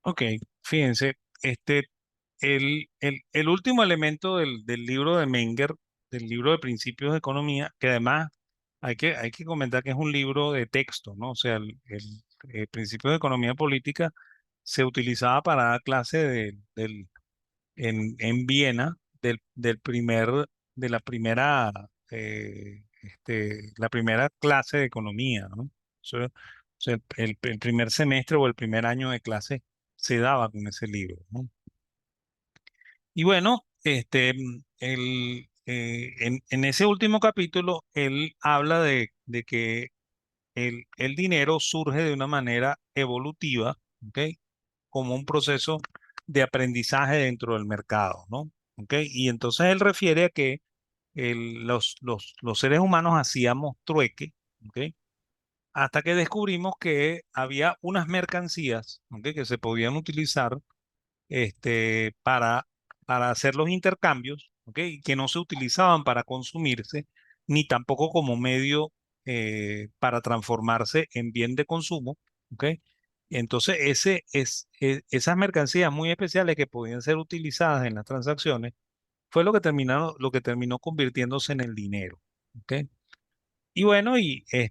Ok, fíjense, el último elemento del libro de Menger, del libro de Principios de Economía, que además hay que comentar que es un libro de texto, ¿no? O sea, el Principios de Economía Política se utilizaba para dar clase en Viena del de la primera clase de economía, ¿no? O sea, el primer semestre o el primer año de clase se daba con ese libro, ¿no? Y bueno, en ese último capítulo, él habla de que el dinero surge de una manera evolutiva, ¿ok? Como un proceso de aprendizaje dentro del mercado, ¿no? ¿Ok? Y entonces él refiere a que los seres humanos hacíamos trueque, ¿ok? Hasta que descubrimos que había unas mercancías, ¿ok? Que se podían utilizar este, para, para hacer los intercambios, ¿ok? Y que no se utilizaban para consumirse, ni tampoco como medio para transformarse en bien de consumo, ¿ok? Entonces, esas mercancías muy especiales que podían ser utilizadas en las transacciones fue lo que terminó convirtiéndose en el dinero, ¿ok? Y bueno,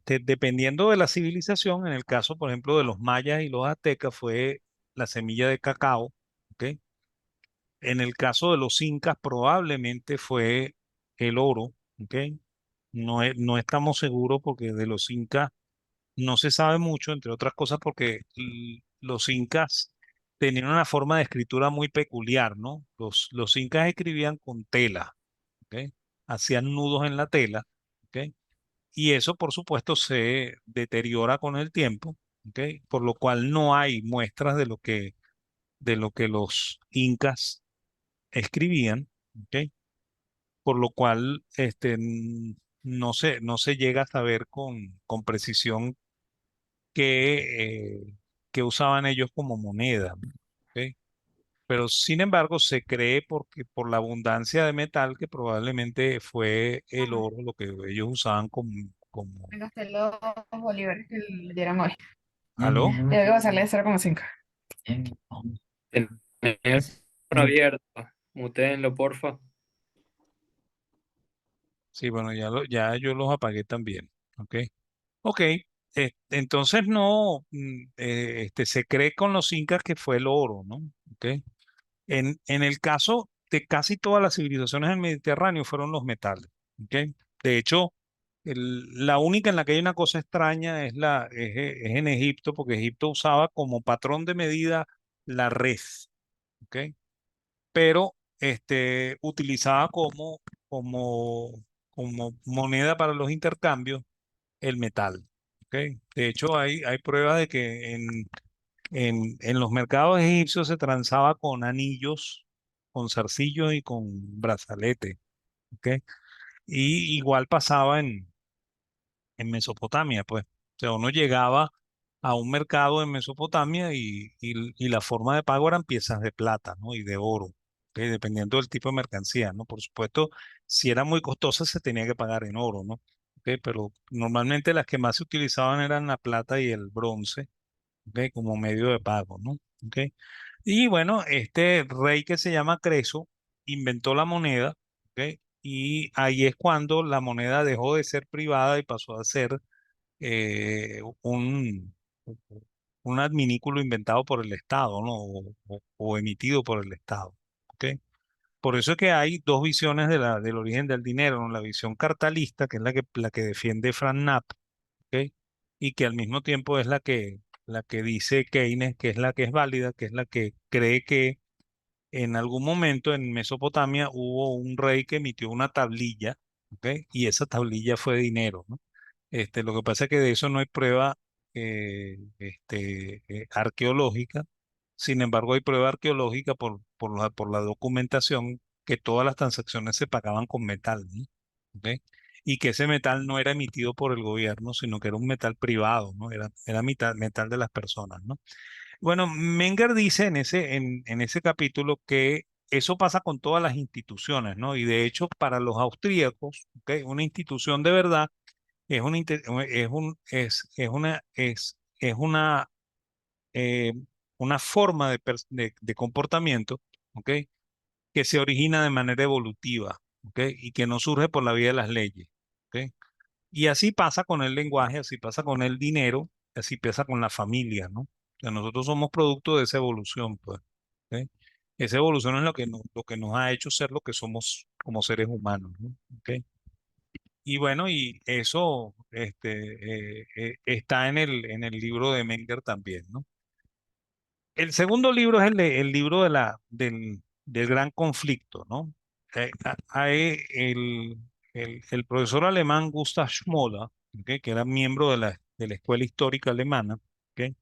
dependiendo de la civilización, en el caso, por ejemplo, de los mayas y los aztecas, fue la semilla de cacao, ¿ok? En el caso de los incas, probablemente fue el oro, ¿ok? No estamos seguros porque de los incas no se sabe mucho, entre otras cosas porque los incas tenían una forma de escritura muy peculiar, ¿no? Los incas escribían con tela, ¿ok? Hacían nudos en la tela, ¿ok? Y eso, por supuesto, se deteriora con el tiempo, ¿ok? Por lo cual no hay muestras de lo que los incas escribían, ¿ok? Por lo cual no se llega a saber con precisión qué usaban ellos como moneda, ¿ok? Pero sin embargo se cree porque por la abundancia de metal que probablemente fue el oro lo que ellos usaban como Me gasté los bolívares que le dieron hoy. ¿aló? Tengo que pasarle de 0,5. Tenés abierto. Mutéenlo, porfa. Sí, bueno, ya yo los apagué también, ¿ok? Ok, entonces no, se cree con los incas que fue el oro, ¿no? Ok. En el caso de casi todas las civilizaciones del Mediterráneo fueron los metales, ¿ok? De hecho, la única en la que hay una cosa extraña es en Egipto, porque Egipto usaba como patrón de medida la res, ¿ok? Pero utilizaba como moneda para los intercambios el metal. ¿Ok? De hecho, hay pruebas de que en los mercados egipcios se transaba con anillos, con zarcillos y con brazaletes. ¿Ok? Y igual pasaba en Mesopotamia, pues. O sea, uno llegaba a un mercado en Mesopotamia y la forma de pago eran piezas de plata, ¿no? Y de oro, ¿ok? Dependiendo del tipo de mercancía, ¿no? Por supuesto, si era muy costosa se tenía que pagar en oro, ¿no? ¿Ok? Pero normalmente las que más se utilizaban eran la plata y el bronce, ¿ok? Como medio de pago, ¿no? ¿Ok? Y bueno, este rey que se llama Creso inventó la moneda, ¿ok? Y ahí es cuando la moneda dejó de ser privada y pasó a ser eh, un, un adminículo inventado por el Estado, ¿no? O emitido por el Estado, ¿ok? Por eso es que hay dos visiones del origen del dinero, ¿no? La visión cartalista, que es la que defiende Frank Knapp, ¿ok? Y que al mismo tiempo es la que dice Keynes, que es la que es válida, que es la que cree que en algún momento en Mesopotamia hubo un rey que emitió una tablilla, ¿ok? Y esa tablilla fue dinero, ¿no? Lo que pasa es que de eso no hay prueba arqueológica. Sin embargo, hay prueba arqueológica por la documentación que todas las transacciones se pagaban con metal, ¿no? ¿Ok? Y que ese metal no era emitido por el gobierno, sino que era un metal privado, ¿no? Era metal de las personas, ¿no? Bueno, Menger dice en ese capítulo que eso pasa con todas las instituciones, ¿no? Y de hecho, para los austríacos, ¿ok? Una institución de verdad es es una, es una eh, una forma de comportamiento, ¿ok? Que se origina de manera evolutiva, ¿ok? Y que no surge por la vía de las leyes, ¿ok? Y así pasa con el lenguaje, así pasa con el dinero, así pasa con la familia, ¿no? O sea, nosotros somos producto de esa evolución, pues, ¿ok? Esa evolución es lo que nos ha hecho ser lo que somos como seres humanos, ¿no? ¿Ok? Y bueno, y eso está en el libro de Menger también, ¿no? El segundo libro es el libro del gran conflicto, ¿no? El profesor alemán Gustav Schmoller, ¿ok? Que era miembro de la escuela histórica alemana, ¿ok?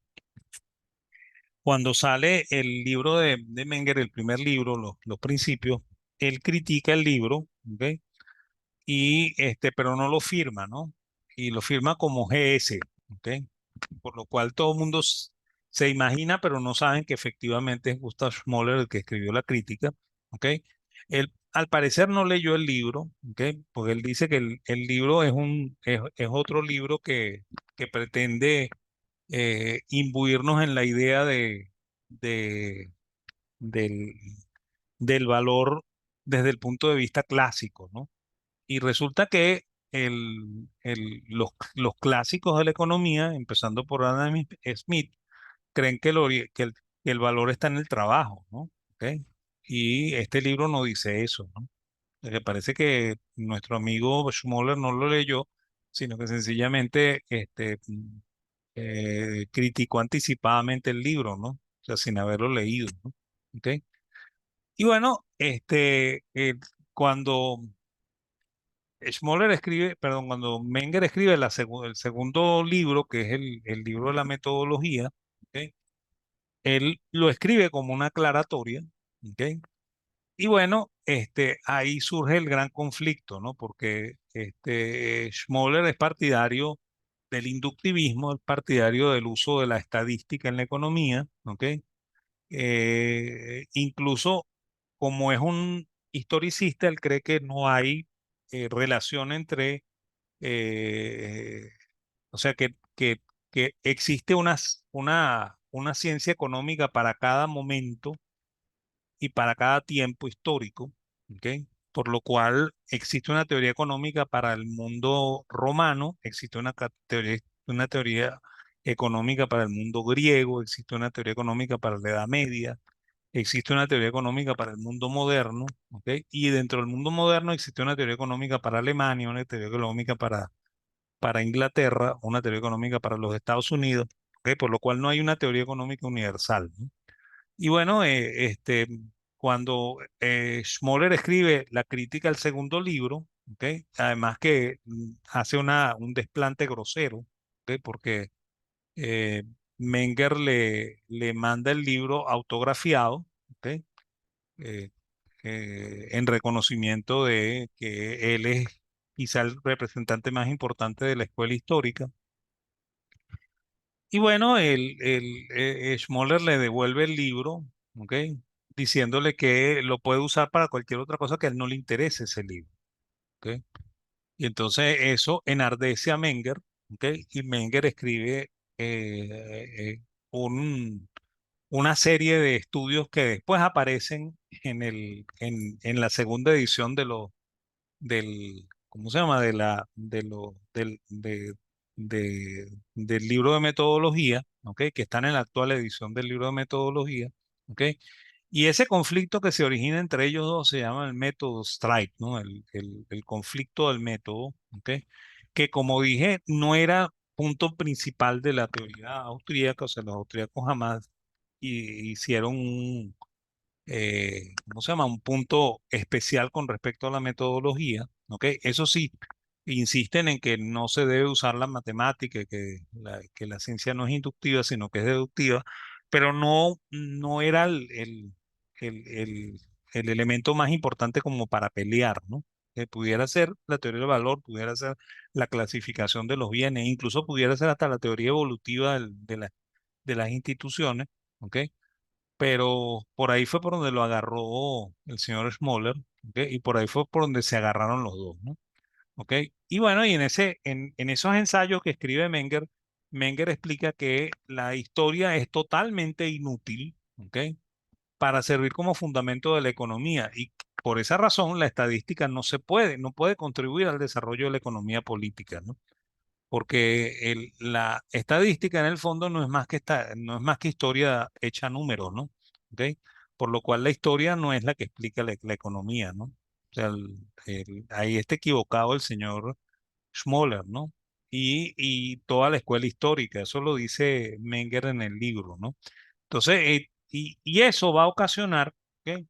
Cuando sale el libro de Menger, el primer libro, los principios, él critica el libro, ¿ok? Pero no lo firma, ¿no? Y lo firma como GS, ¿ok? Por lo cual todo el mundo se imagina, pero no saben que efectivamente es Gustav Schmoller el que escribió la crítica, ¿ok? Él al parecer no leyó el libro, ¿ok? Porque él dice que el libro es otro libro que pretende imbuirnos en la idea de, del, del valor desde el punto de vista clásico, ¿no? Y resulta que los clásicos de la economía, empezando por Adam Smith, creen que el valor está en el trabajo, ¿no? ¿Ok? Y este libro no dice eso, ¿no? Me parece que nuestro amigo Schmoller no lo leyó, sino que sencillamente criticó anticipadamente el libro, ¿no? O sea, sin haberlo leído, ¿no? ¿Ok? Y bueno, cuando cuando Menger escribe el segundo libro, que es el libro de la metodología, ¿ok? Él lo escribe como una aclaratoria, ¿ok? Y bueno, ahí surge el gran conflicto, ¿no? Porque Schmoller es partidario del inductivismo, es partidario del uso de la estadística en la economía, ¿ok? Incluso como es un historicista, él cree que no hay relación entre, eh, o sea, que existe una ciencia económica para cada momento y para cada tiempo histórico, ¿ok? Por lo cual existe una teoría económica para el mundo romano, existe una teoría económica para el mundo griego, existe una teoría económica para la Edad Media, existe una teoría económica para el mundo moderno, ¿ok? Y dentro del mundo moderno existe una teoría económica para Alemania, una teoría económica para Inglaterra, una teoría económica para los Estados Unidos, ¿ok? Por lo cual no hay una teoría económica universal, ¿no? Y bueno, cuando Schmoller escribe la crítica al segundo libro, ¿ok? Además que hace un desplante grosero, ¿ok? Porque eh, Menger le manda el libro autografiado, ¿ok? Eh, en reconocimiento de que él es quizá el representante más importante de la escuela histórica. Y bueno, Schmoller le devuelve el libro, ¿ok? Diciéndole que lo puede usar para cualquier otra cosa que a él no le interese ese libro, ¿ok? Y entonces eso enardece a Menger, ¿ok? Y Menger escribe eh, un, una serie de estudios que después aparecen en la segunda edición ¿cómo se llama? Del libro de metodología, ¿ok? Que están en la actual edición del libro de metodología, ¿ok? Y ese conflicto que se origina entre ellos dos se llama el método Strike, ¿no? El conflicto del método, ¿ok? Que como dije, no era punto principal de la teoría austríaca, o sea, los austríacos jamás hicieron ¿cómo se llama? Un punto especial con respecto a la metodología, ¿ok? Eso sí, insisten en que no se debe usar la matemática, que la ciencia no es inductiva, sino que es deductiva, pero no era el, el- el elemento más importante como para pelear, ¿no? Que pudiera ser la teoría del valor, pudiera ser la clasificación de los bienes, incluso pudiera ser hasta la teoría evolutiva de las instituciones, ¿ok? Pero por ahí fue por donde lo agarró el señor Schmoller, ¿ok? Y por ahí fue por donde se agarraron los dos, ¿no? ¿Ok? Y bueno, y en esos ensayos que escribe Menger, Menger explica que la historia es totalmente inútil, ¿ok? Para servir como fundamento de la economía y por esa razón la estadística no puede contribuir al desarrollo de la economía política, ¿no? Porque la estadística en el fondo no es más que historia hecha a números, ¿no? ¿Ok? Por lo cual la historia no es la que explica la economía, ¿no? O sea, ahí está equivocado el señor Schmoller, ¿no? Y toda la escuela histórica, eso lo dice Menger en el libro, ¿no? Entonces, y eso va a ocasionar, ¿ok?,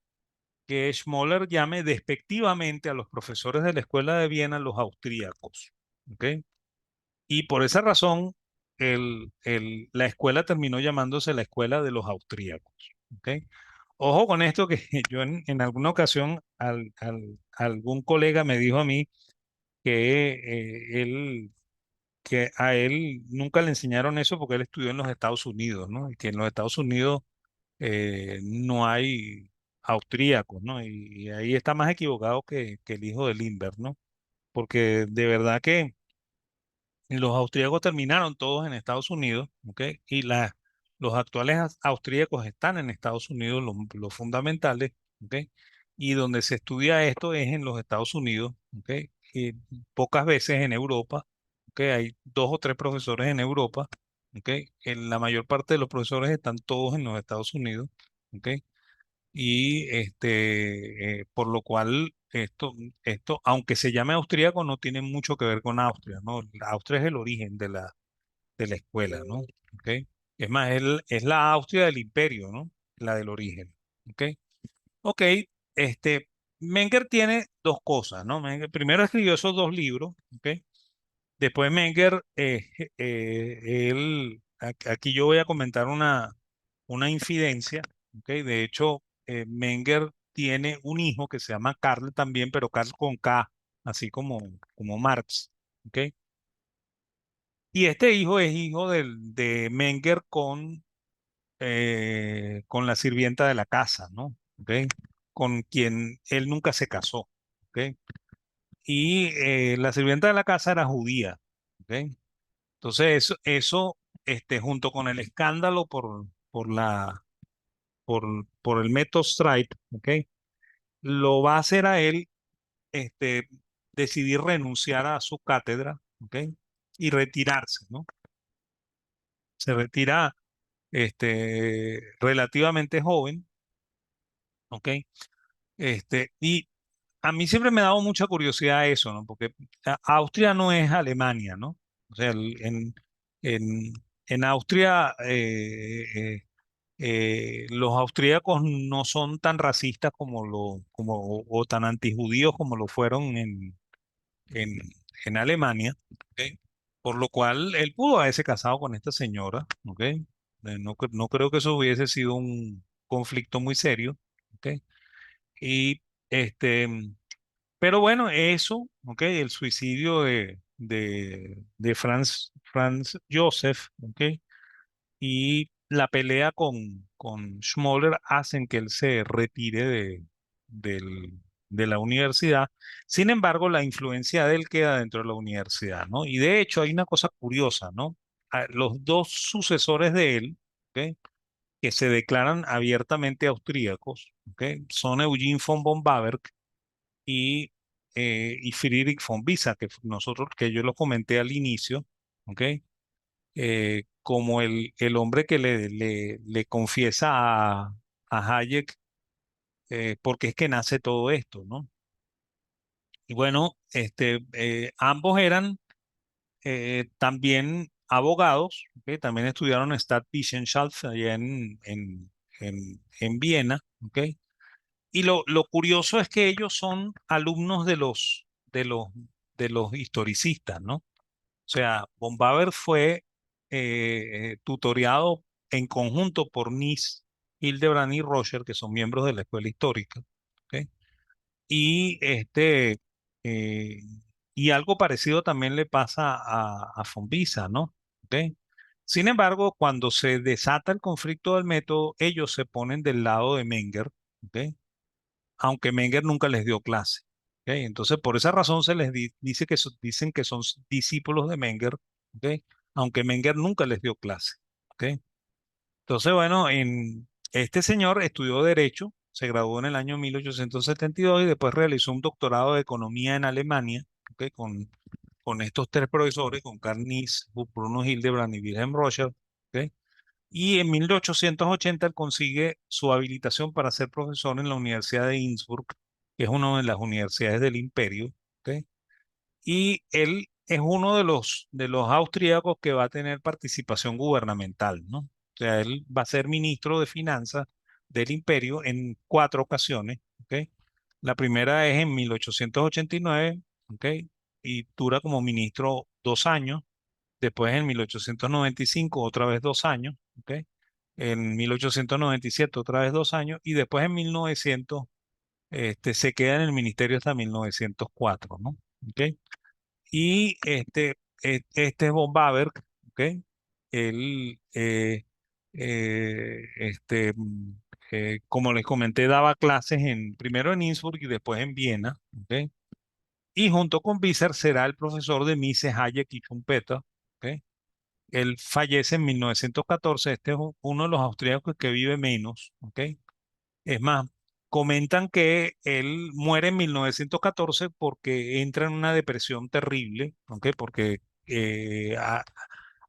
que Schmoller llame despectivamente a los profesores de la escuela de Viena los austríacos, ¿ok? Y por esa razón, la escuela terminó llamándose la escuela de los austríacos, ¿ok? Ojo con esto que yo en alguna ocasión algún colega me dijo a mí que que a él nunca le enseñaron eso porque él estudió en los Estados Unidos, ¿no? Y que en los Estados Unidos no hay austríacos, ¿no? Y ahí está más equivocado que el hijo de Lindbergh, ¿no? Porque de verdad que los austríacos terminaron todos en Estados Unidos, ¿ok? Y los actuales austríacos están en Estados Unidos, los fundamentales, ¿ok? Y donde se estudia esto es en los Estados Unidos, ¿ok? Y pocas veces en Europa, ¿ok? Hay dos o tres profesores en Europa, ¿ok? La mayor parte de los profesores están todos en los Estados Unidos, ¿ok? Y por lo cual aunque se llame austríaco, no tiene mucho que ver con Austria, ¿no? Austria es el origen de la escuela, ¿no? ¿Ok? Es más, es la Austria del imperio, ¿no? La del origen, ¿ok? Ok, este, Menger tiene dos cosas, ¿no? Primero escribió esos dos libros, ¿ok? Después Menger, aquí yo voy a comentar una infidencia, ¿ok? De hecho, Menger tiene un hijo que se llama Karl también, pero Karl con K, así como Marx, ¿ok? Y este hijo es hijo de Menger con la sirvienta de la casa, ¿no? ¿Ok? Con quien él nunca se casó, ¿ok? Y la sirvienta de la casa era judía, ¿ok? Entonces, junto con el escándalo por, por el método Stripe, ¿ok? Lo va a hacer a él, este, decidir renunciar a su cátedra, ¿ok? Y retirarse, ¿no? Se retira, relativamente joven, ¿ok? Y a mí siempre me ha dado mucha curiosidad eso, ¿no? Porque Austria no es Alemania, ¿no? O sea, en, en Austria, los austríacos no son tan racistas o tan antijudíos como lo fueron en, en Alemania, ¿ok? Por lo cual él pudo haberse casado con esta señora, ¿ok? No creo que eso hubiese sido un conflicto muy serio, ¿ok? Y este, pero bueno, eso, ¿ok? El suicidio de Franz Joseph, ¿ok? Y la pelea con Schmoller hacen que él se retire de la universidad. Sin embargo, la influencia de él queda dentro de la universidad, ¿no? Y de hecho hay una cosa curiosa, ¿no? Los dos sucesores de él, ¿ok?, que se declaran abiertamente austríacos, ¿ok?, son Eugene von Baberg y Friedrich von Bissa, que yo lo comenté al inicio, ¿ok? Como el hombre que le confiesa a Hayek porque es que nace todo esto, ¿no? Y bueno, ambos eran también abogados, ¿ok? También estudiaron en Stadtwissenschaft allá en Viena, ¿ok? Y lo curioso es que ellos son alumnos de los historicistas, ¿no? O sea, von Baber fue tutoreado en conjunto por Nice, Hildebrand y Roger, que son miembros de la escuela histórica, ¿ok? Y eh, y algo parecido también le pasa a von Bissa, ¿no? ¿Ok? Sin embargo, cuando se desata el conflicto del método, ellos se ponen del lado de Menger, ¿ok? Aunque Menger nunca les dio clase, ¿ok? Entonces, por esa razón se les dicen que son discípulos de Menger, ¿ok? aunque Menger nunca les dio clase. ¿Ok? Entonces, bueno, este señor estudió Derecho, se graduó en el año 1872 y después realizó un doctorado de Economía en Alemania, ¿ok? Con estos tres profesores, con Karl Nitz, Bruno Hildebrand y Wilhelm Röscher. ¿Ok? Y en 1880 él consigue su habilitación para ser profesor en la Universidad de Innsbruck, que es una de las universidades del Imperio. ¿Ok? Y él es uno de los austríacos que va a tener participación gubernamental, ¿no? O sea, él va a ser ministro de Finanzas del Imperio en 4 ocasiones. ¿Ok? La primera es en 1889. ¿Ok? Y dura como ministro 2 años. Después en 1895 otra vez 2 años. ¿Ok? En 1897 otra vez 2 años. Y después en 1900 se queda en el ministerio hasta 1904, ¿no? ¿Ok? Y este es Von Baber. ¿Ok? Él, como les comenté, daba clases primero en Innsbruck y después en Viena. ¿Ok? Y junto con Visser será el profesor de Mises, Hayek y Schumpeter. ¿Ok? Él fallece en 1914. Este es uno de los austríacos que vive menos. ¿Ok? Es más, comentan que él muere en 1914 porque entra en una depresión terrible. ¿Ok? Porque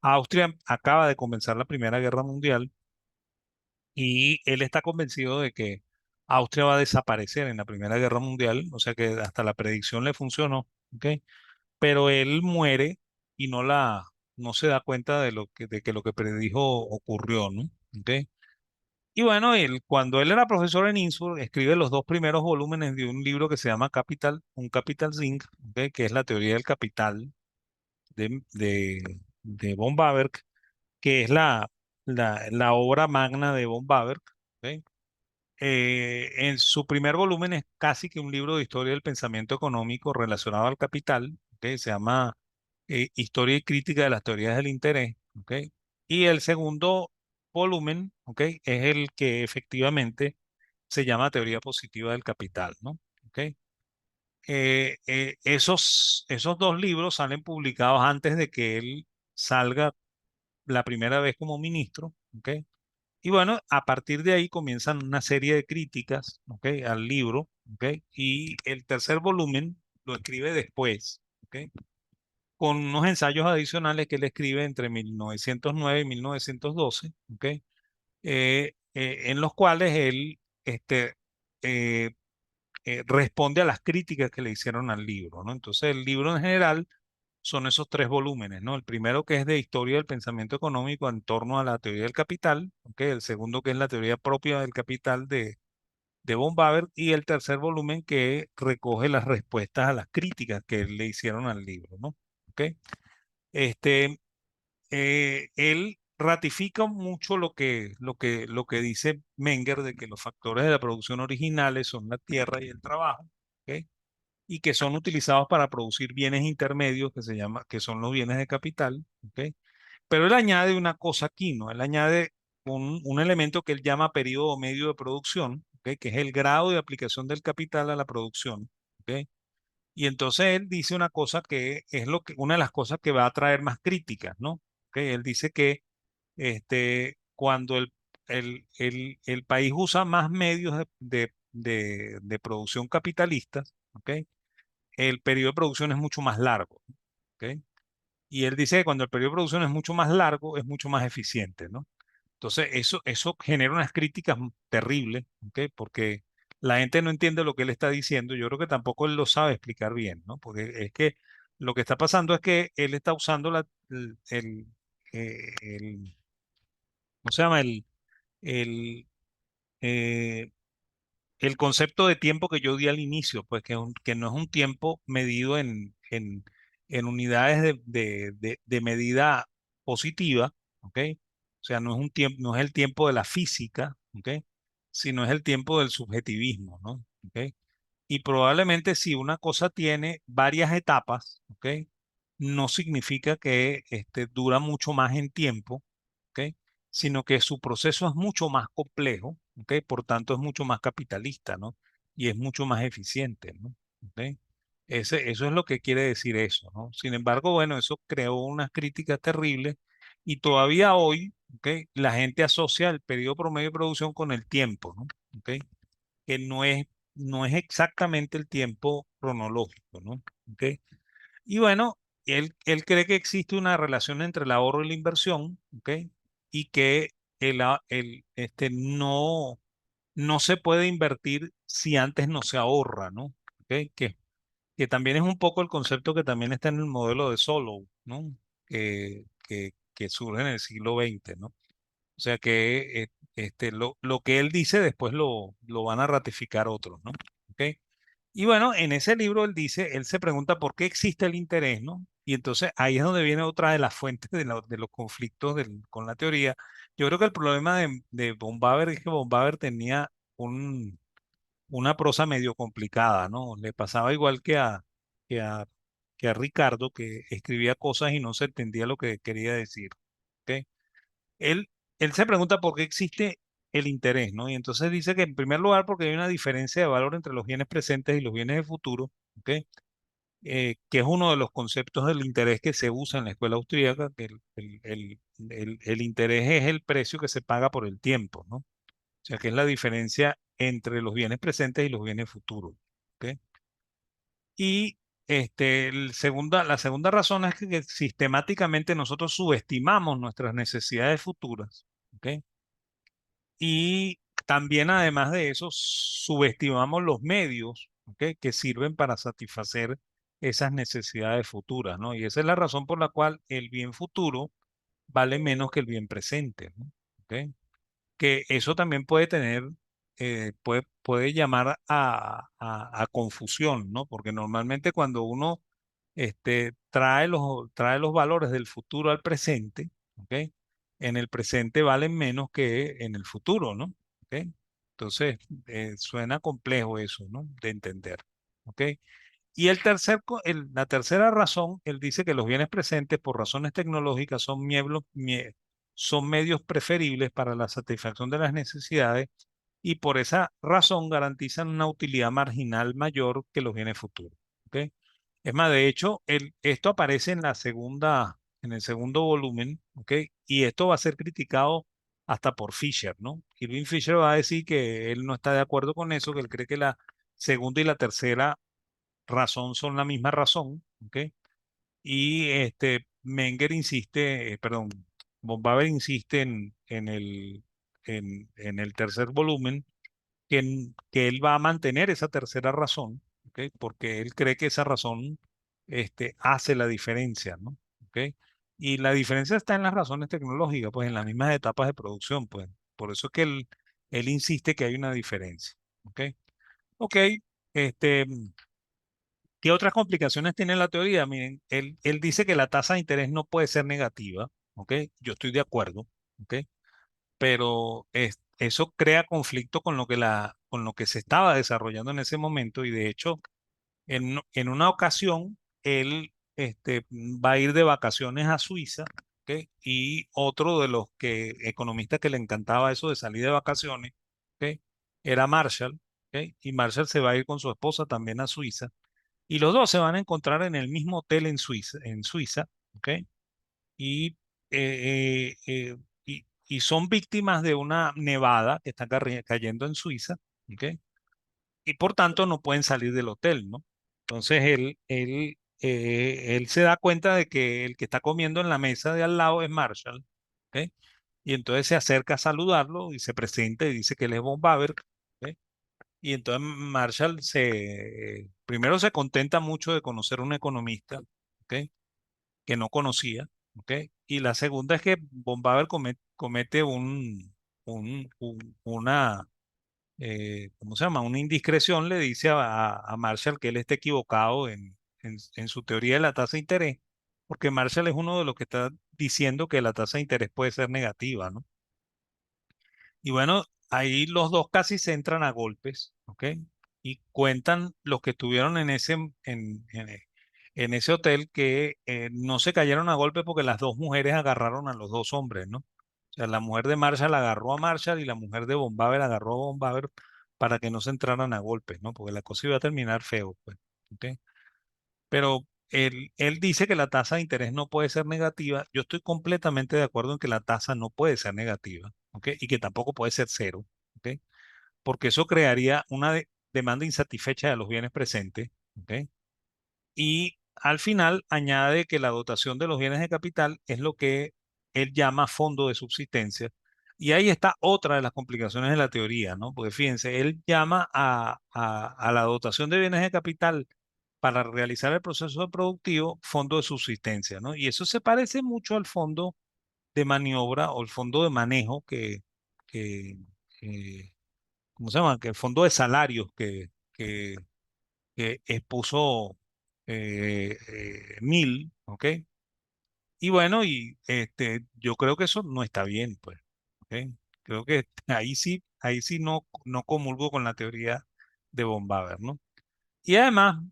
Austria acaba de comenzar la Primera Guerra Mundial y él está convencido de que Austria va a desaparecer en la Primera Guerra Mundial, o sea que hasta la predicción le funcionó. ¿Ok? Pero él muere y no se da cuenta de que lo que predijo ocurrió, ¿no? ¿Ok? Y bueno, cuando él era profesor en Innsbruck, escribe los 2 primeros volúmenes de un libro que se llama Capital, un Capital Zinc, ¿ok? Que es la teoría del capital de von Baber, que es la obra magna de von Baber. ¿Ok? En su primer volumen es casi que un libro de historia del pensamiento económico relacionado al capital, que se llama Historia y crítica de las teorías del interés. ¿Ok? Y el segundo volumen, ¿ok? Es el que efectivamente se llama Teoría Positiva del Capital, ¿no? ¿Ok? Esos 2 libros salen publicados antes de que él salga la primera vez como ministro. ¿Ok? Y bueno, a partir de ahí comienzan una serie de críticas, ¿ok? Al libro. ¿Ok? Y el tercer volumen lo escribe después. ¿Ok? Con unos ensayos adicionales que él escribe entre 1909 y 1912. ¿Ok? En los cuales él eh, responde a las críticas que le hicieron al libro, ¿no? Entonces, el libro en general son esos 3 volúmenes, ¿no? El primero, que es de historia del pensamiento económico en torno a la teoría del capital. ¿Ok? El segundo, que es la teoría propia del capital de von Baber, y el tercer volumen, que recoge las respuestas a las críticas que le hicieron al libro, ¿no? ¿Ok? Este, Él ratifica mucho lo que dice Menger, de que los factores de la producción originales son la tierra y el trabajo. ¿Ok? Y que son utilizados para producir bienes intermedios que son los bienes de capital. ¿Ok? Pero él añade una cosa aquí, ¿no? Él añade un elemento que él llama periodo medio de producción. ¿Ok? Que es el grado de aplicación del capital a la producción. ¿Ok? Y entonces él dice una cosa que es una de las cosas que va a traer más críticas, ¿no? ¿Ok? Él dice que cuando el país usa más medios de producción capitalistas. ¿Ok? El periodo de producción es mucho más largo. ¿Ok? Y él dice que cuando el periodo de producción es mucho más largo, es mucho más eficiente, ¿no? Entonces, eso genera unas críticas terribles. ¿Ok? Porque la gente no entiende lo que él está diciendo. Yo creo que tampoco él lo sabe explicar bien, ¿no? Porque es que lo que está pasando es que él está usando el- ¿cómo se llama? El, eh, el concepto de tiempo que yo di al inicio, pues que no es un tiempo medido en unidades de medida positiva. ¿Ok? O sea, no es un tiempo, no es el tiempo de la física. ¿Ok? Sino es el tiempo del subjetivismo, ¿no? ¿Ok? Y probablemente si una cosa tiene varias etapas, ¿ok? No significa que dura mucho más en tiempo. ¿Ok? Sino que su proceso es mucho más complejo. ¿Ok? Por tanto, es mucho más capitalista, ¿no? Y es mucho más eficiente, ¿no? ¿Ok? Eso es lo que quiere decir eso, ¿no? Sin embargo, bueno, eso creó unas críticas terribles y todavía hoy, ¿ok? La gente asocia el periodo promedio de producción con el tiempo, ¿no? ¿Ok? Que no es exactamente el tiempo cronológico, ¿no? ¿Ok? Y bueno, él cree que existe una relación entre el ahorro y la inversión, ¿ok? Y que no se puede invertir si antes no se ahorra, ¿no? ¿Ok? Que también es un poco el concepto que también está en el modelo de Solow, ¿no? Que surge en el siglo XX, ¿no? O sea que lo que él dice después lo van a ratificar otros, ¿no? ¿Ok? Y bueno, en ese libro él dice, él se pregunta por qué existe el interés, ¿no? Y entonces ahí es donde viene otra de las fuentes de los conflictos con la teoría. Yo creo que el problema de von Baber es que von Baber tenía una prosa medio complicada, ¿no? Le pasaba igual que a, que a Ricardo, que escribía cosas y no se entendía lo que quería decir, ¿ok? Él, él se pregunta por qué existe el interés, ¿no? Y entonces dice que en primer lugar porque hay una diferencia de valor entre los bienes presentes y los bienes de futuro, ¿ok? Que es uno de los conceptos del interés que se usa en la escuela austríaca, que el interés es el precio que se paga por el tiempo, ¿no? O sea, que es la diferencia entre los bienes presentes y los bienes futuros, ¿ok? Y la segunda razón es que sistemáticamente nosotros subestimamos nuestras necesidades futuras, ¿ok? Y también, además de eso, subestimamos los medios, ¿ok? Que sirven para satisfacer esas necesidades futuras, ¿no? Y esa es la razón por la cual el bien futuro vale menos que el bien presente, ¿no? ¿Ok? Que eso también puede tener, puede llamar a confusión, ¿no? Porque normalmente cuando uno trae los valores del futuro al presente, ¿ok? En el presente valen menos que en el futuro, ¿no? ¿Ok? Entonces, suena complejo eso, ¿no? De entender, ¿ok? Y la tercera razón, él dice que los bienes presentes por razones tecnológicas son medios preferibles para la satisfacción de las necesidades y por esa razón garantizan una utilidad marginal mayor que los bienes futuros. ¿Ok? Es más, de hecho, esto aparece en el segundo volumen, ¿ok? Y esto va a ser criticado hasta por Fisher, ¿no? Irving Fisher va a decir que él no está de acuerdo con eso, que él cree que la segunda y la tercera razón son la misma razón, ¿ok? Y Menger insiste, perdón, von Baber insiste en el tercer volumen que él va a mantener esa tercera razón, ¿ok? Porque él cree que esa razón hace la diferencia, ¿no? ¿Ok? Y la diferencia está en las razones tecnológicas, pues en las mismas etapas de producción, pues. Por eso es que él insiste que hay una diferencia, ¿ok? Ok, este, ¿qué otras complicaciones tiene la teoría? Miren, él dice que la tasa de interés no puede ser negativa, ¿ok? Yo estoy de acuerdo, ¿ok? Pero eso crea conflicto con lo que se estaba desarrollando en ese momento y de hecho, en una ocasión, él va a ir de vacaciones a Suiza, ¿ok? Y otro de los economistas que le encantaba eso de salir de vacaciones, ¿ok? Era Marshall, ¿ok? Y Marshall se va a ir con su esposa también a Suiza y los dos se van a encontrar en el mismo hotel en Suiza, ¿ok? Y, y son víctimas de una nevada que está cayendo en Suiza, ¿ok? Y por tanto no pueden salir del hotel, ¿no? Entonces él se da cuenta de que el que está comiendo en la mesa de al lado es Marshall, ¿ok? Y entonces se acerca a saludarlo y se presenta y dice que él es Von Baber, ¿ok? Y entonces Marshall primero se contenta mucho de conocer un economista, ¿ok? Que no conocía, ¿ok? Y la segunda es que Von Baber comete una, ¿cómo se llama? Una indiscreción, le dice a Marshall que él está equivocado en su teoría de la tasa de interés, porque Marshall es uno de los que está diciendo que la tasa de interés puede ser negativa, ¿no? Y bueno, ahí los dos casi se entran a golpes, ¿ok? Y cuentan los que estuvieron en ese hotel que no se cayeron a golpes porque las dos mujeres agarraron a los dos hombres, ¿no? O sea, la mujer de Marshall agarró a Marshall y la mujer de Von Baber agarró a Von Baber para que no se entraran a golpes, ¿no? Porque la cosa iba a terminar feo, pues, ¿ok? Pero él dice que la tasa de interés no puede ser negativa. Yo estoy completamente de acuerdo en que la tasa no puede ser negativa, ¿ok? Y que tampoco puede ser cero, ¿ok? Porque eso crearía una demanda insatisfecha de los bienes presentes, ¿ok? Y al final añade que la dotación de los bienes de capital es lo que él llama fondo de subsistencia. Y ahí está otra de las complicaciones de la teoría, ¿no? Porque fíjense, él llama a la dotación de bienes de capital para realizar el proceso productivo fondo de subsistencia, ¿no? Y eso se parece mucho al fondo de maniobra o el fondo de manejo que ¿cómo se llama? Que el fondo de salarios que expuso Mill, ¿ok? Y bueno, yo creo que eso no está bien, pues, ¿ok? Creo que ahí sí no comulgo con la teoría de von Baber, ¿no? Y además,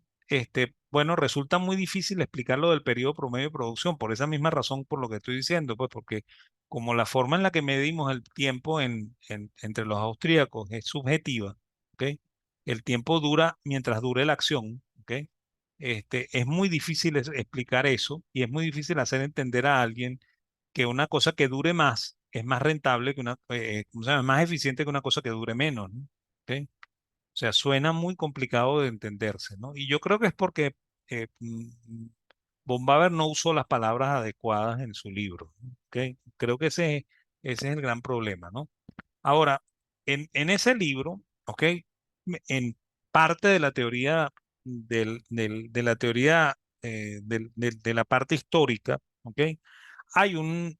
bueno, resulta muy difícil explicar lo del periodo promedio de producción, por esa misma razón por lo que estoy diciendo, pues porque como la forma en la que medimos el tiempo entre los austríacos es subjetiva, ¿ok? El tiempo dura mientras dure la acción, ¿ok? Es muy difícil explicar eso y es muy difícil hacer entender a alguien que una cosa que dure más es más rentable que ¿cómo se llama? Más eficiente que una cosa que dure menos, ¿no? ¿Ok? O sea, suena muy complicado de entenderse, ¿no? Y yo creo que es porque von Baber no usó las palabras adecuadas en su libro, ¿ok? Creo que ese es el gran problema, ¿no? Ahora, en ese libro, ¿ok? En parte de la teoría, de la teoría de la parte histórica, ¿ok? Hay un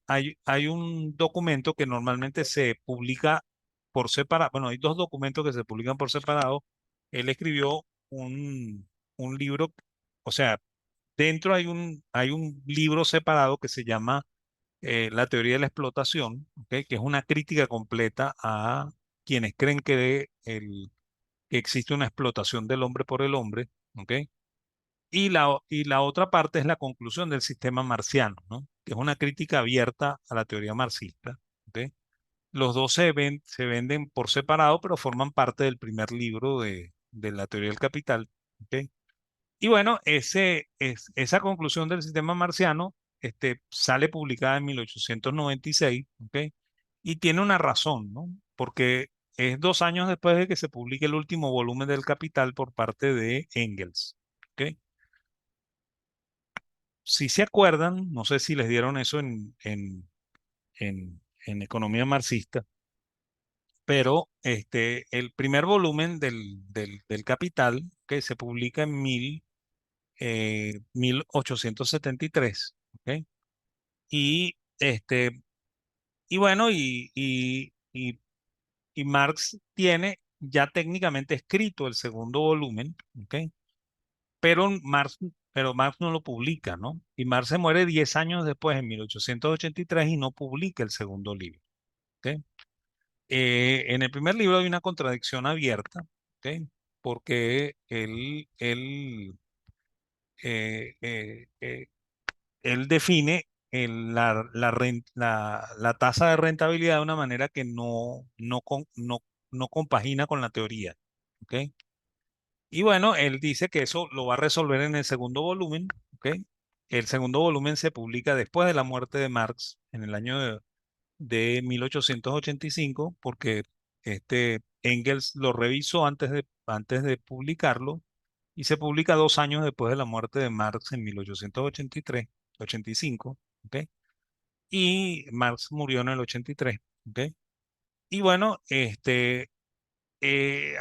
documento que normalmente se publica por separado. Bueno, hay dos documentos que se publican por separado. Él escribió un libro, o sea, dentro hay un libro separado que se llama La teoría de la explotación, ¿ok? Que es una crítica completa a quienes creen que existe una explotación del hombre por el hombre, ¿ok? Y la otra parte es la conclusión del sistema marciano, ¿no? Que es una crítica abierta a la teoría marxista, ¿ok? Los dos se venden por separado, pero forman parte del primer libro de la teoría del capital, ¿ok? Y bueno, esa conclusión del sistema marciano sale publicada en 1896, ¿ok? Y tiene una razón, ¿no? Porque es 2 años después de que se publique el último volumen del Capital por parte de Engels, ¿ok? Si se acuerdan, no sé si les dieron eso en economía marxista, pero el primer volumen del Capital, que se publica en 1873, ¿ok? Y, y bueno, y Marx tiene ya técnicamente escrito el segundo volumen, ¿ok? Pero Marx no lo publica, ¿no? Y Marx se muere 10 años después, en 1883, y no publica el segundo libro, ¿ok? En el primer libro hay una contradicción abierta, ¿ok? Porque él define la tasa de rentabilidad de una manera que no compagina con la teoría, ¿ok? Y bueno, él dice que eso lo va a resolver en el segundo volumen, ¿ok? El segundo volumen se publica después de la muerte de Marx en el año de 1885, porque Engels lo revisó antes de publicarlo y se publica 2 años después de la muerte de Marx en 1883, 85, ¿ok? Y Marx murió en el 83, ¿ok? Y bueno,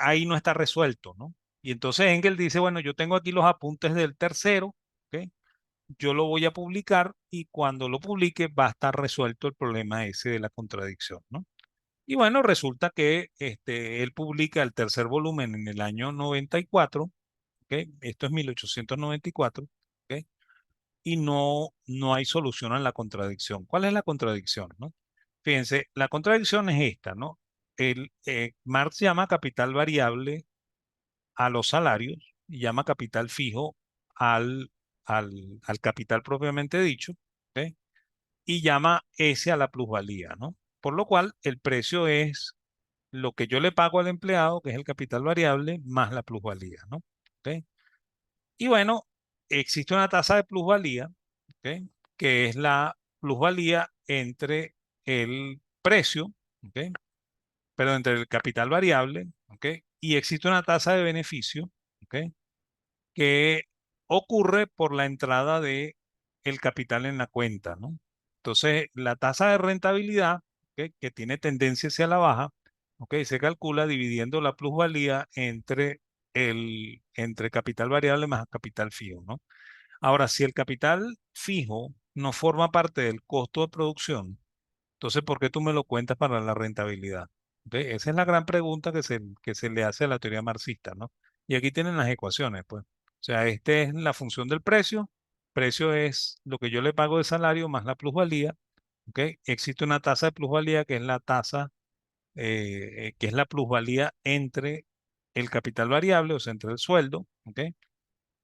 ahí no está resuelto, ¿no? Y entonces Engels dice, bueno, yo tengo aquí los apuntes del tercero, ¿ok? Yo lo voy a publicar y cuando lo publique va a estar resuelto el problema ese de la contradicción, ¿no? Y bueno, resulta que él publica el tercer volumen en el año 94, ¿ok? Esto es 1894, ¿ok? Y no hay solución a la contradicción. ¿Cuál es la contradicción, no? Fíjense, la contradicción es esta, ¿no? Marx llama capital variable a los salarios y llama capital fijo al, al capital propiamente dicho, ¿ok? Y llama S a la plusvalía, ¿no? Por lo cual, el precio es lo que yo le pago al empleado, que es el capital variable, más la plusvalía, ¿no? ¿Ok? Y bueno, existe una tasa de plusvalía, ¿ok? Que es la plusvalía entre el precio, ¿ok? Pero entre el capital variable, ¿ok? Y existe una tasa de beneficio, ¿ok? Que ocurre por la entrada de el capital en la cuenta, ¿no? Entonces, la tasa de rentabilidad, ¿ok? Que tiene tendencia hacia la baja, ¿ok? Se calcula dividiendo la plusvalía entre capital variable más capital fijo, ¿no? Ahora, si el capital fijo no forma parte del costo de producción, entonces, ¿por qué tú me lo cuentas para la rentabilidad? ¿Ok? Esa es la gran pregunta que se le hace a la teoría marxista, ¿no? Y aquí tienen las ecuaciones, pues. O sea, esta es la función del precio. Precio es lo que yo le pago de salario más la plusvalía. ¿Ok? Existe una tasa de plusvalía que es la tasa, que es la plusvalía entre el capital variable, o sea, entre el sueldo. ¿Ok?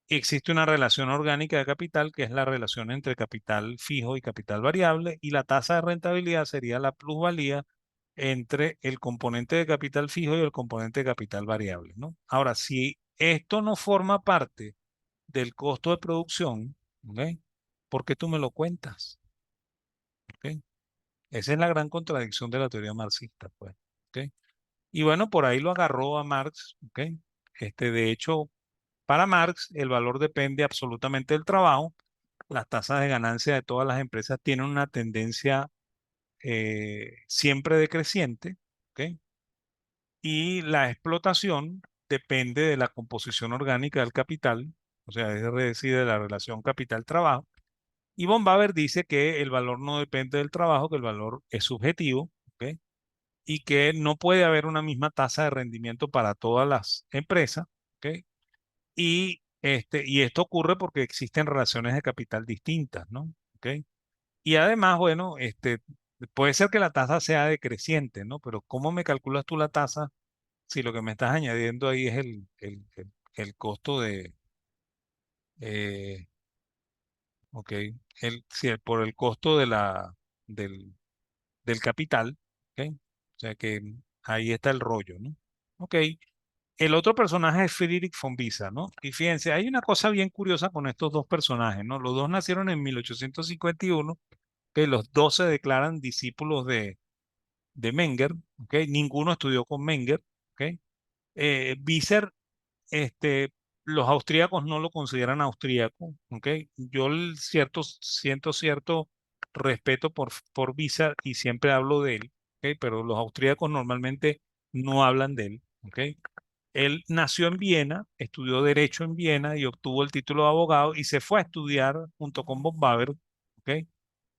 Existe una relación orgánica de capital, que es la relación entre capital fijo y capital variable, y la tasa de rentabilidad sería la plusvalía entre el componente de capital fijo y el componente de capital variable, ¿no? Ahora, si esto no forma parte del costo de producción, ¿ok? ¿Por qué tú me lo cuentas? ¿Ok? Esa es la gran contradicción de la teoría marxista, pues. ¿Ok? Y bueno, por ahí lo agarró a Marx, ¿ok? De hecho, para Marx, el valor depende absolutamente del trabajo. Las tasas de ganancia de todas las empresas tienen una tendencia siempre decreciente, ¿ok? Y la explotación depende de la composición orgánica del capital, o sea, es decir, de la relación capital-trabajo. Y von Baber dice que el valor no depende del trabajo, que el valor es subjetivo, ¿ok? Y que no puede haber una misma tasa de rendimiento para todas las empresas, ¿ok? Y esto ocurre porque existen relaciones de capital distintas, ¿no? ¿Ok? Y además, bueno, puede ser que la tasa sea decreciente, ¿no? Pero ¿cómo me calculas tú la tasa si lo que me estás añadiendo ahí es el costo eh, ok, por el costo del, del capital, ¿ok? O sea que ahí está el rollo, ¿no? Ok. El otro personaje es Friedrich von Bissa, ¿no? Y fíjense, hay una cosa bien curiosa con estos dos personajes, ¿no? Los dos nacieron en 1851, que los dos se declaran discípulos de Menger, ¿ok? Ninguno estudió con Menger, ¿ok? Visser, este, los austríacos no lo consideran austríaco, ¿ok? Yo siento cierto respeto por Visser y siempre hablo de él, ¿ok? Pero los austríacos normalmente no hablan de él, ¿ok? Él nació en Viena, estudió Derecho en Viena y obtuvo el título de abogado y se fue a estudiar junto con von Baber, ¿ok?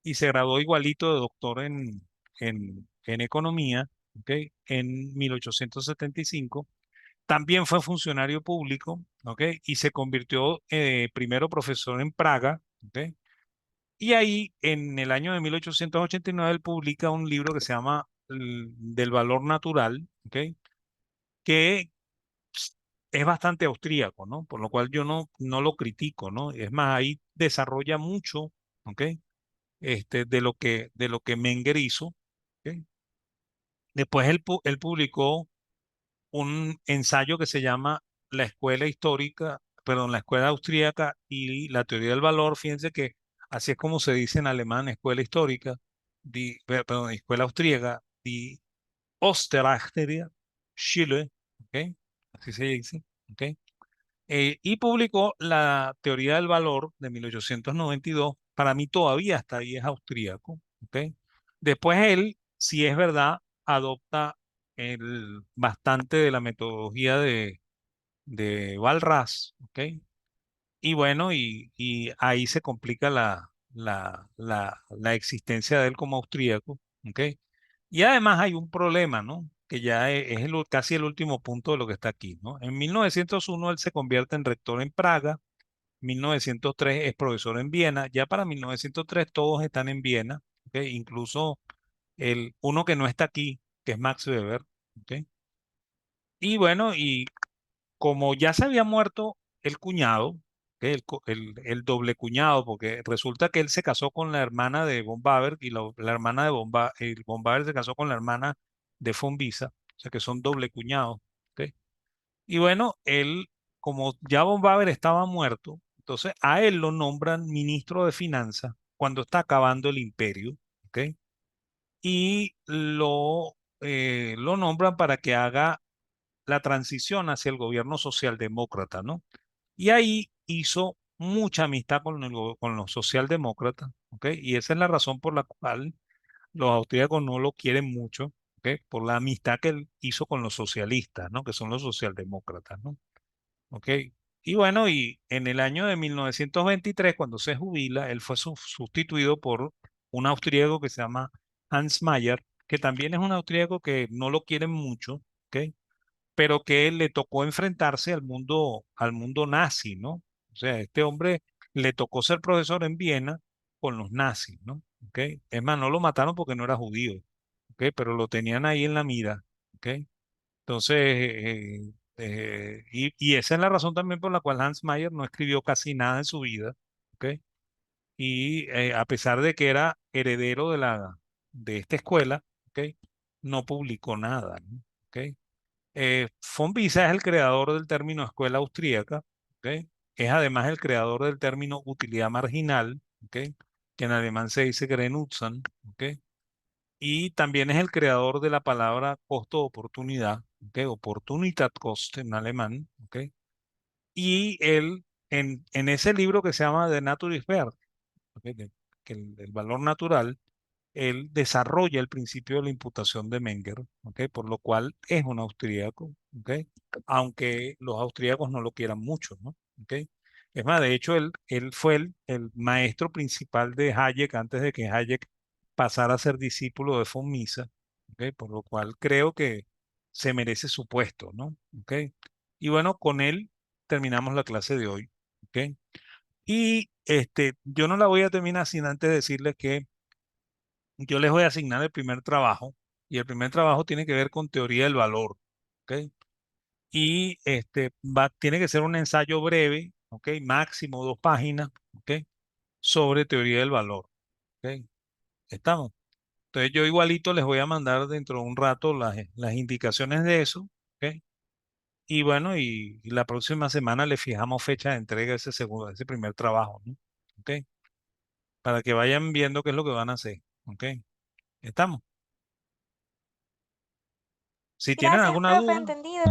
Y se graduó igualito de doctor en Economía, ¿ok? En 1875. También fue funcionario público, ¿ok? Y se convirtió primero profesor en Praga, ¿ok? Y ahí, en el año de 1889, él publica un libro que se llama Del valor natural, ¿ok? Que es bastante austríaco, ¿no? Por lo cual yo no lo critico, ¿no? Es más, ahí desarrolla mucho, ¿ok? De lo que Menger hizo, ¿ok? Después él publicó un ensayo que se llama La escuela histórica, perdón, la escuela austríaca y la teoría del valor. Fíjense que así es como se dice en alemán, escuela histórica, perdón, escuela austríaca, die Osterachteria Schule, ¿ok? Así se dice, ¿ok? Y publicó la teoría del valor de 1892. Para mí todavía hasta ahí es austríaco, ¿ok? Después él, si es verdad, adopta bastante de la metodología de Walras, ¿ok? Y bueno, y ahí se complica la existencia de él como austríaco, ¿ok? Y además hay un problema, ¿no? Que ya es casi el último punto de lo que está aquí, ¿no? En 1901 él se convierte en rector en Praga, 1903 es profesor en Viena, ya para 1903 todos están en Viena, ¿ok? Incluso uno que no está aquí, que es Max Weber, ¿ok? Y bueno, y como ya se había muerto el cuñado, que el doble cuñado, porque resulta que él se casó con la hermana de von Baber y la hermana de von Baber se casó con la hermana de von Bissa, o sea que son doble cuñados. ¿Ok? Y bueno, él, como ya von Baber estaba muerto, Entonces, a él lo nombran ministro de Finanzas cuando está acabando el imperio, ¿ok? Y lo nombran para que haga la transición hacia el gobierno socialdemócrata, ¿no? Y ahí hizo mucha amistad con los socialdemócratas, ¿ok? Y esa es la razón por la cual los austríacos no lo quieren mucho, ¿ok? Por la amistad que él hizo con los socialistas, ¿no? Que son los socialdemócratas, ¿no? ¿Ok? Y bueno, y en el año de 1923, cuando se jubila, él fue sustituido por un austríaco que se llama Hans Mayer, que también es un austríaco que no lo quieren mucho, ¿ok? Pero que le tocó enfrentarse al mundo nazi, ¿no? O sea, este hombre le tocó ser profesor en Viena con los nazis, ¿no? ¿Ok? Es más, no lo mataron porque no era judío, ¿ok? Pero lo tenían ahí en la mira, ¿ok? Entonces, y esa es la razón también por la cual Hans Mayer no escribió casi nada en su vida, ¿ok? Y a pesar de que era heredero de esta escuela, ¿ok? No publicó nada, ¿no? ¿Ok? Von Bise es el creador del término escuela austríaca, ¿ok? Es además el creador del término utilidad marginal, ¿ok? Que en alemán se dice Grenznutzen, ¿ok? Y también es el creador de la palabra costo-oportunidad, ¿ok? Opportunitatskost en alemán, ¿ok? Y él, en ese libro que se llama The Naturwert, ¿ok? Que el valor natural, él desarrolla el principio de la imputación de Menger, ¿ok? Por lo cual es un austríaco, ¿ok? Aunque los austríacos no lo quieran mucho, ¿no? ¿Ok? Es más, de hecho, él fue el maestro principal de Hayek antes de que Hayek pasara a ser discípulo de von Mises, ¿ok? Por lo cual creo que se merece su puesto, ¿no? ¿Ok? Y bueno, con él terminamos la clase de hoy, ¿ok? Y yo no la voy a terminar sin antes decirles que yo les voy a asignar el primer trabajo y el primer trabajo tiene que ver con teoría del valor, ¿ok? Y tiene que ser un ensayo breve, ¿ok? Máximo 2 páginas, ¿ok? Sobre teoría del valor, ¿ok? ¿Estamos? Entonces yo igualito les voy a mandar dentro de un rato las indicaciones de eso, ¿ok? Y bueno, y la próxima semana le fijamos fecha de entrega de ese primer trabajo, ¿no? ¿Ok? Para que vayan viendo qué es lo que van a hacer, ¿ok? ¿Estamos? Si tienen Gracias, alguna profe, duda, entendido.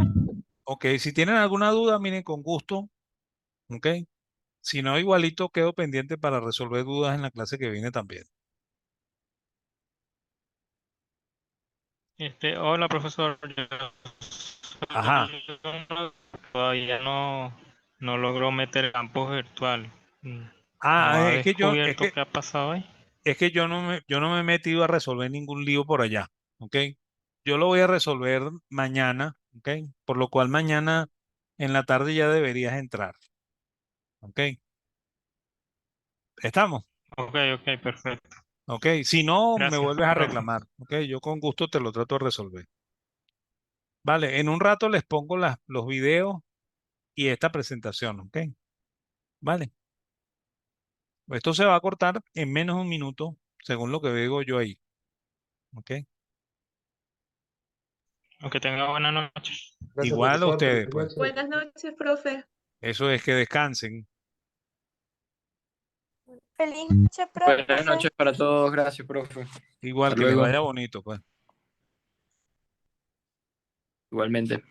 ok, si tienen alguna duda, miren, con gusto, ok. Si no, igualito quedo pendiente para resolver dudas en la clase que viene también. Hola profesor, Ajá. todavía no logró meter campos virtuales. ¿No Ah, ha descubierto qué ha pasado ahí? es que yo no me he metido a resolver ningún lío por allá, ok. Yo lo voy a resolver mañana, ok. Por lo cual mañana en la tarde ya deberías entrar, ok. ¿Estamos? Ok, ok, perfecto. Ok. Si no, me Gracias, vuelves a profe. reclamar, ok. Yo con gusto te lo trato de resolver. Vale, en un rato les pongo los videos y esta presentación, ¿ok? Vale. Esto se va a cortar en menos de un minuto, según lo que veo yo ahí, ¿ok? Aunque tenga buena noche. Gracias, Igual a profesor. ustedes, Feliz pues. noche. Buenas noches, profe. Eso es que descansen. Feliz noche, Buenas profe. noches para todos. Gracias, profe. Igual Hasta que les luego. vaya bonito, pues. Igualmente.